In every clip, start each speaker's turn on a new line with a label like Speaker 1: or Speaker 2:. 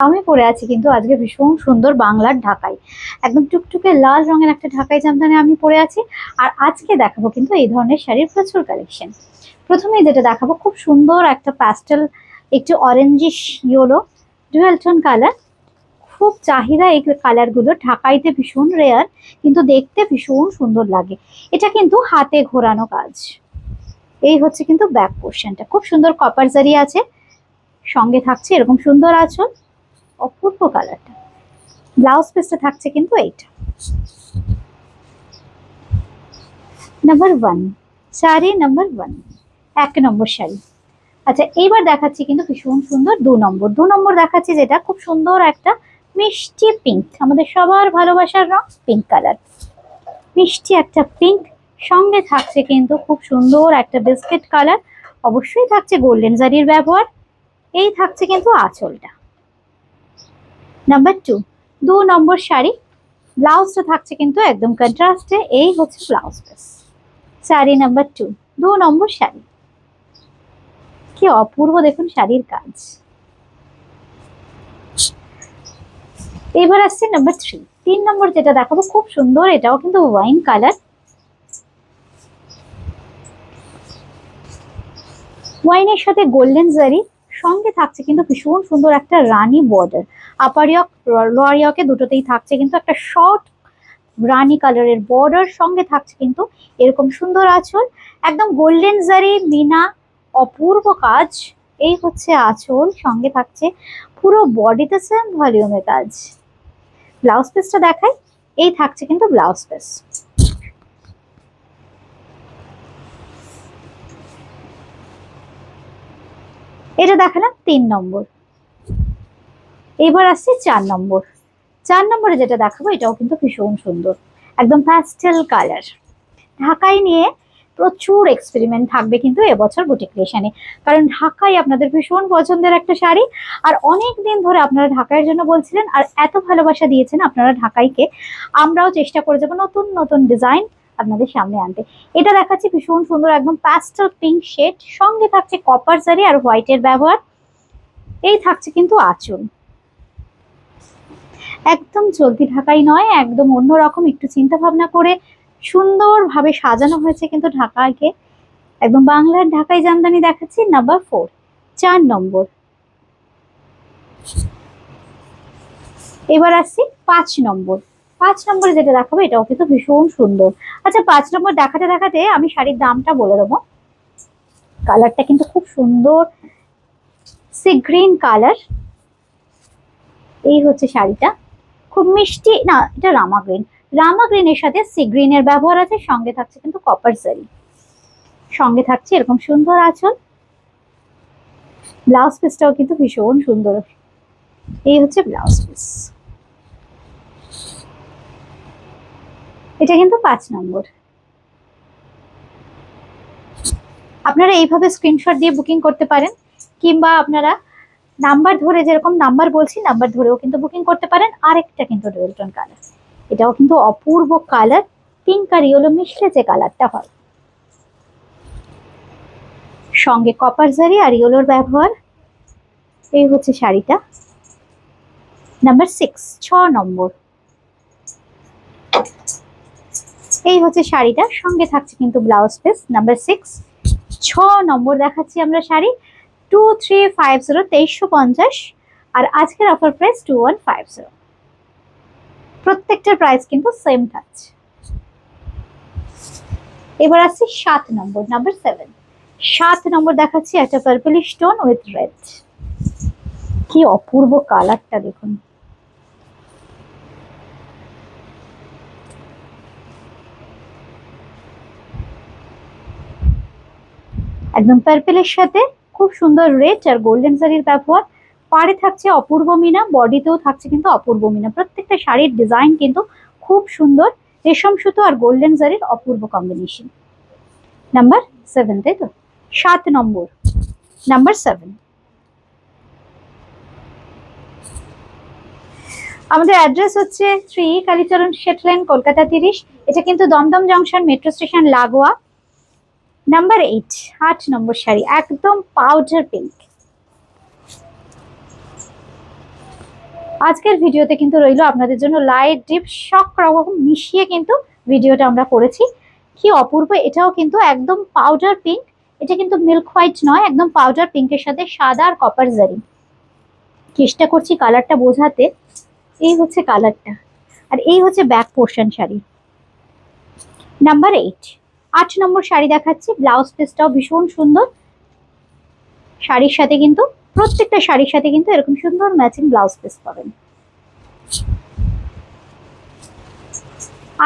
Speaker 1: আমি পরে আছি কিন্তু আজকে ভীষণ সুন্দর বাংলার ঢাকাই, একদম টুকটুকে লাল রঙের একটা ঢাকাই জামদানি আমি পরে আছি। আর আজকে দেখাবো কিন্তু এই ধরনের শাড়ির প্রচুর কালেকশন। প্রথমেই যেটা দেখাবো খুব সুন্দর একটা প্যাস্টেল, একটু orangish yellow dual tone colour. খুব চাহিদা এই কালার গুলো, ঢাকাইতে ভীষণ রেয়ার কিন্তু দেখতে ভীষণ সুন্দর লাগে। এটা কিন্তু হাতে ঘোরানো কাজ। এই হচ্ছে কিন্তু ব্যাক পোর্শনটা, খুব সুন্দর কপার জারি আছে, সঙ্গে থাকছে এরকম সুন্দর আঁচল, অপূর্ব কালারটা। ব্লাউজ পিসটা থাকছে কিন্তু এইটা। নাম্বার 1, শাড়ি নাম্বার 1, 1 নম্বর শাড়ি। আচ্ছা এইবার দেখাচ্ছি কিন্তু ভীষণ সুন্দর 2 নম্বর দেখাচ্ছি, যেটা খুব সুন্দর একটা মিষ্টি পিঙ্ক, আমাদের সবার ভালোবাসার রং পিঙ্ক কালার। মিষ্টি একটা পিঙ্ক, সঙ্গে থাকছে কিন্তু খুব সুন্দর একটা বিস্কিট কালার, অবশ্যই থাকছে গোল্ডেন জারির ব্যবহার। এই থাকছে কিন্তু আঁচলটা। নাম্বার 2 নম্বর শাড়ি। ব্লাউজটা থাকছে কিন্তু একদম কন্ট্রাস্টে, এই হচ্ছে ব্লাউজ পিস। শাড়ি নাম্বার 2 নম্বর শাড়ি। কি অপূর্ব দেখুন শাড়ির কাজ। এবার আসছে নাম্বার 3 নম্বর যেটা দেখাবো, খুব সুন্দর, এটাও কিন্তু ওয়াইন কালার। ওয়াইনের সাথে গোল্ডেন জারি, সঙ্গে থাকছে কিন্তু ভীষণ সুন্দর একটা রানী বর্ডার। আপার ইয়ক লোয়ার ইয়কে দুটোতেই থাকছে কিন্তু একটা শর্ট রানী কালারের বর্ডার, সঙ্গে থাকছে কিন্তু এরকম সুন্দর আঁচল, একদম গোল্ডেন জারি মিনা, অপূর্ব কাজ। এই হচ্ছে আঁচল, সঙ্গে থাকছে পুরো বডিতে সেম ভলিউমে কাজ। ব্লাউজ পিসটা দেখাই, এই থাকছে কিন্তু ব্লাউজ পিস। এটা দেখালাম 3 নম্বর। এবার আসছে 4 নম্বর। 4 নম্বরে যেটা দেখাবো এটাও কিন্তু ভীষণ সুন্দর, একদম প্যাস্টেল কালার। ঢাকাই নিয়ে প্রচুর এক্সপেরিমেন্ট থাকবে কিন্তু এবছর বুটিক ক্রিয়েশনে, কারণ ঢাকাই আপনাদের ভীষণ পছন্দের একটা শাড়ি। আর অনেক দিন ধরে আপনারা ঢাকাইয়ের জন্য বলছিলেন আর এত ভালোবাসা দিয়েছেন আপনারা ঢাকাইকে, আমরাও চেষ্টা করে যাবো নতুন নতুন ডিজাইন আপনাদের সামনে আনতে। এটা দেখাচ্ছি ভীষণ সুন্দর একদম প্যাস্টেল পিঙ্ক শেড, সঙ্গে থাকছে কপার জারি আর হোয়াইটের ব্যবহার। এই থাকছে কিন্তু আঁচল, একদম চলতি ঢাকাই নয়, একদম অন্যরকম, একটু চিন্তা ভাবনা করে সুন্দরভাবে সাজানো হয়েছে কিন্তু ঢাকাকে, একদম বাংলার ঢাকাই জামদানি দেখাচ্ছি নাম্বার 4 নম্বর। এবার আসছি 5 নম্বর। 5 নম্বরে যেটা দেখাবো এটাও কিন্তু ভীষণ সুন্দর। আচ্ছা 5 নম্বর দেখাতে দেখাতে আমি শাড়ির দামটা বলে দেবো। কালারটা কিন্তু খুব সুন্দর, সি গ্রিন কালার। এই হচ্ছে শাড়িটা, খুব মিষ্টি, না এটা রামা গ্রিন। রামা গ্রিনের সাথে সি গ্রিনের ব্যবহার আছে, সঙ্গে থাকছে কিন্তু কপার জারি, সঙ্গে থাকছে এরকম সুন্দর আঁচল। ব্লাউজ পিসটাও কিন্তু ভীষণ সুন্দর। এই হচ্ছে ব্লাউজ পিস। এটা কিন্তু 5 নম্বর। আপনারা এইভাবে স্ক্রিনশট দিয়ে বুকিং করতে পারেন, কিংবা আপনারা নাম্বার ধরে, যেরকম নাম্বার বলছি নাম্বার ধরেও কিন্তু বুকিং করতে পারেন। আরেকটা কিন্তু ডুয়াল টোন কালার, এটাও কিন্তু অপূর্ব কালার, পিঙ্ক আর ইয়েলো মিশলে যে কালারটা হয়, সঙ্গে কপার জারি আর ইয়েলোর ব্যবহার। এই হচ্ছে শাড়িটা নাম্বার 6 নম্বর। এই হচ্ছে শাড়িটা, সঙ্গে থাকছে কিন্তু ব্লাউজ পিস নাম্বার 6 নম্বর দেখাচ্ছি আমরা শাড়ি 2350, 2350। আর আজকের অফার প্রাইস 2150। প্রত্যেকটার প্রাইস কিন্তু সেম থাকছে। এবার আসছি 7 নম্বর, নাম্বার 7। 7 নম্বর দেখাচ্ছি একটা পার্পলিশ টোন উইথ রেড। কি অপূর্ব কালারটা দেখুন। একদম পার্পেলের সাথে খুব সুন্দর রেড আর গোল্ডেন জারির ব্যবহার। পাড়ে থাকছে অপূর্ব মিনা, বডিতেও থাকছে কিন্তু অপূর্ব মিনা। প্রত্যেকটা শাড়ির ডিজাইন কিন্তু খুব সুন্দর, রেশম সুতো আর গোল্ডেন জারির অপূর্ব কম্বিনেশন। নাম্বার 7, তাই তো? 7 নম্বর, নাম্বার 7। আমাদের অ্যাড্রেস হচ্ছে 3 কালীচরণ শেট লেন, কলকাতা 30। এটা কিন্তু দমদম জংশন মেট্রো স্টেশন লাগোয়া। নাম্বার 8 নম্বর শাড়ি, একদম পাউডার পিঙ্ক। আজকের ভিডিওতে কিন্তু রইলো আপনাদের জন্য লাইট ডিপ সব রকম মিশিয়ে কিন্তু ভিডিওটা আমরা করেছি। কি অপূর্ব, এটাও কিন্তু একদম পাউডার পিঙ্ক, এটা কিন্তু মিল্ক হোয়াইট নয়, একদম পাউডার পিঙ্কের সাথে সাদা আর কপার জারি। চেষ্টা করছি কালারটা বোঝাতে। এই হচ্ছে কালারটা, আর এই হচ্ছে ব্যাক পোর্শন শাড়ি। নাম্বার 8, 8 নম্বর শাড়ি দেখাচ্ছি। ব্লাউজ পিসটাও ভীষণ সুন্দর, শাড়ির সাথে কিন্তু প্রত্যেকটা শাড়ির সাথে কিন্তু এরকম সুন্দর ম্যাচিং ব্লাউজ পিস পাবেন।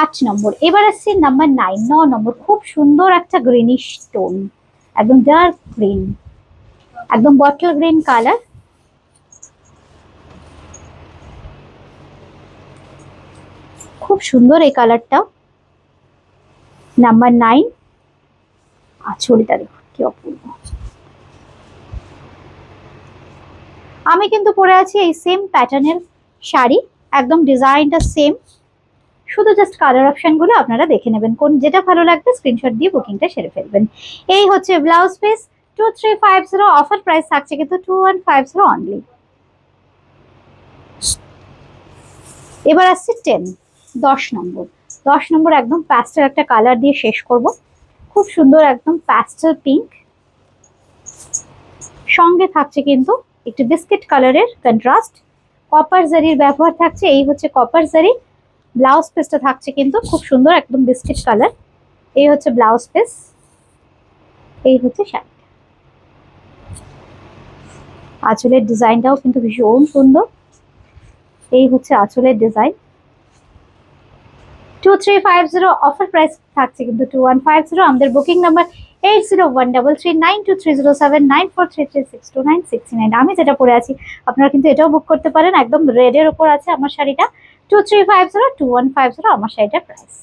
Speaker 1: 8 নম্বর। এবার আসছে নাম্বার 9, 9 নম্বর। খুব সুন্দর একটা গ্রিনিশ টোন, একদম ডার্ক গ্রিন, একদম বটল গ্রিন কালার। খুব সুন্দর এই কালারটা। নাম্বার 9। আঁচলটা দেখুন কি অপূর্ব। আমি কিন্তু পরে আছি এই সেম প্যাটার্নের শাড়ি, একদম ডিজাইনটা সেম, শুধু জাস্ট কালার অপশন গুলো আপনারা দেখে নেবেন, কোন যেটা ভালো লাগবে স্ক্রিনশট দিয়ে বুকিংটা সেরে ফেলবেন। এই হচ্ছে ব্লাউজ পিস 2350, অফার প্রাইস থাকছে কিন্তু 2150 অনলি। এবার আসছে 10 নম্বর। 10 নম্বর একদম প্যাস্টেল একটা কালার দিয়ে শেষ করব। খুব সুন্দর একদম প্যাস্টেল পিঙ্ক, সঙ্গে থাকছে কিন্তু একটু বিস্কিট কালারের কন্ট্রাস্ট, কপার জারির ব্যবহার থাকছে। এই হচ্ছে কপার জারি। ব্লাউজ পিসটা থাকছে কিন্তু খুব সুন্দর একদম বিস্কিট কালার। এই হচ্ছে ব্লাউজ পিস, এই হচ্ছে শাড়ি। আঁচলের ডিজাইনটাও কিন্তু ভীষণ সুন্দর। এই হচ্ছে আঁচলের ডিজাইন। 2350, অফার প্রাইস থাকছে কিন্তু 2150। আমাদের বুকিং নাম্বার 801333079433629669। আমি যেটা পরে আছি আপনারা কিন্তু এটাও বুক করতে পারেন, একদম রেড এর উপর আছে আমার শাড়িটা। 2350, 2150 আমার শাড়িটার প্রাইস।